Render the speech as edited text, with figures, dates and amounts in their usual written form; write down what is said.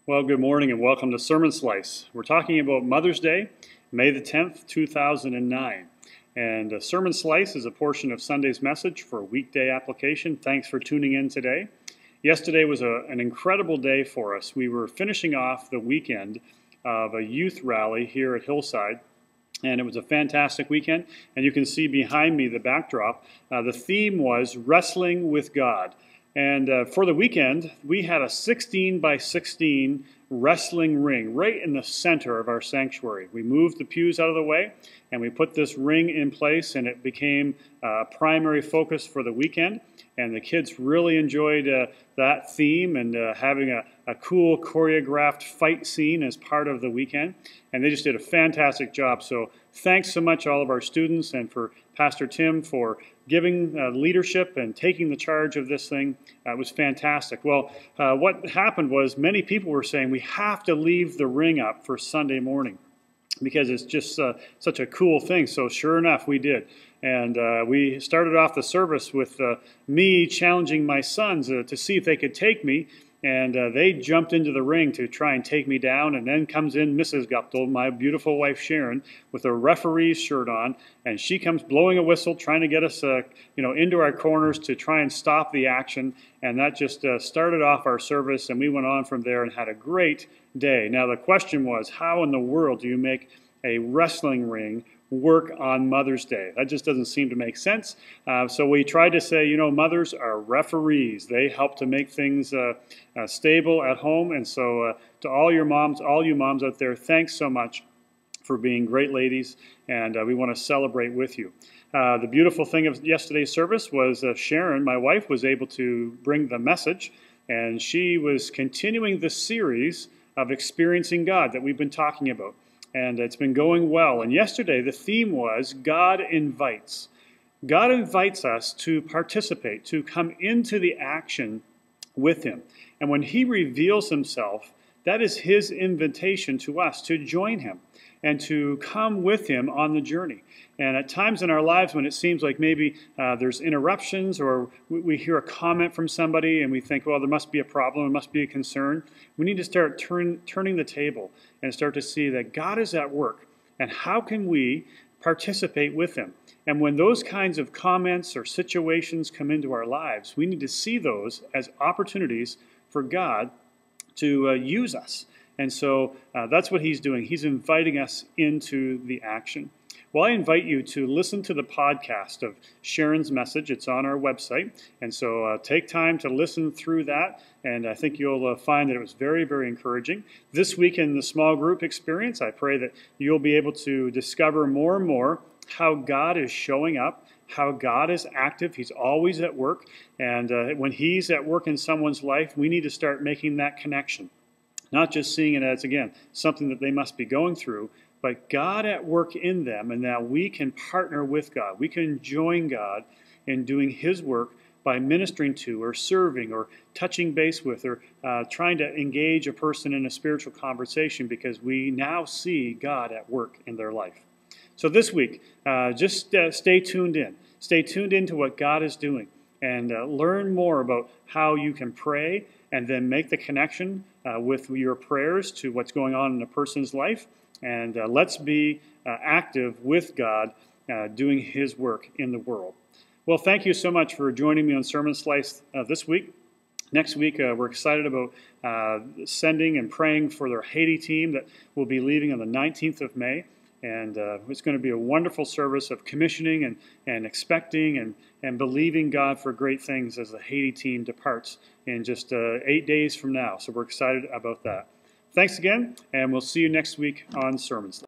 Well, good morning and welcome to Sermon Slice. We're talking about Mother's Day, May the 10th, 2009. And Sermon Slice is a portion of Sunday's message for weekday application. Thanks for tuning in today. Yesterday was an incredible day for us. We were finishing off the weekend of a youth rally here at Hillside. And it was a fantastic weekend. And you can see behind me the backdrop. The theme was Wrestling with God. And for the weekend, we had a 16 by 16 wrestling ring right in the center of our sanctuary. We moved the pews out of the way and we put this ring in place, and it became a primary focus for the weekend. And the kids really enjoyed that theme and having a cool choreographed fight scene as part of the weekend. And they just did a fantastic job. So thanks so much all of our students and for Pastor Tim for giving leadership and taking the charge of this thing. It was fantastic. Well, what happened was many people were saying we have to leave the ring up for Sunday morning because it's just such a cool thing. So sure enough, we did. And we started off the service with me challenging my sons to see if they could take me. And they jumped into the ring to try and take me down. And then comes in Mrs. Guptill, my beautiful wife Sharon, with a referee's shirt on. And she comes blowing a whistle, trying to get us into our corners to try and stop the action. And that just started off our service. And we went on from there and had a great day. Now the question was, how in the world do you make a wrestling ring work on Mother's Day? That just doesn't seem to make sense. So we tried to say, mothers are referees. They help to make things stable at home. And so to all you moms out there, thanks so much for being great ladies, and we want to celebrate with you. The beautiful thing of yesterday's service was Sharon, my wife, was able to bring the message, and she was continuing the series of experiencing God that we've been talking about. And it's been going well. And yesterday, the theme was God invites. God invites us to participate, to come into the action with Him. And when He reveals Himself, that is His invitation to us to join Him and to come with Him on the journey. And at times in our lives when it seems like maybe there's interruptions or we hear a comment from somebody and we think, well, there must be a problem, there must be a concern, we need to start turning the table and start to see that God is at work. And how can we participate with Him? And when those kinds of comments or situations come into our lives, we need to see those as opportunities for God to use us. And so that's what He's doing. He's inviting us into the action. Well, I invite you to listen to the podcast of Sharon's message. It's on our website. And so take time to listen through that. And I think you'll find that it was very, very encouraging. This week in the small group experience, I pray that you'll be able to discover more and more how God is showing up, how God is active. He's always at work. And when He's at work in someone's life, we need to start making that connection. Not just seeing it as, again, something that they must be going through, but God at work in them, and now we can partner with God. We can join God in doing His work by ministering to or serving or touching base with or trying to engage a person in a spiritual conversation because we now see God at work in their life. So this week, just stay tuned in. Stay tuned into what God is doing and learn more about how you can pray and then make the connection with your prayers to what's going on in a person's life. And let's be active with God doing His work in the world. Well, thank you so much for joining me on Sermon Slice this week. Next week, we're excited about sending and praying for their Haiti team that will be leaving on the 19th of May. And it's going to be a wonderful service of commissioning and expecting and believing God for great things as the Haiti team departs in just 8 days from now. So we're excited about that. Thanks again, and we'll see you next week on Sermon Slice.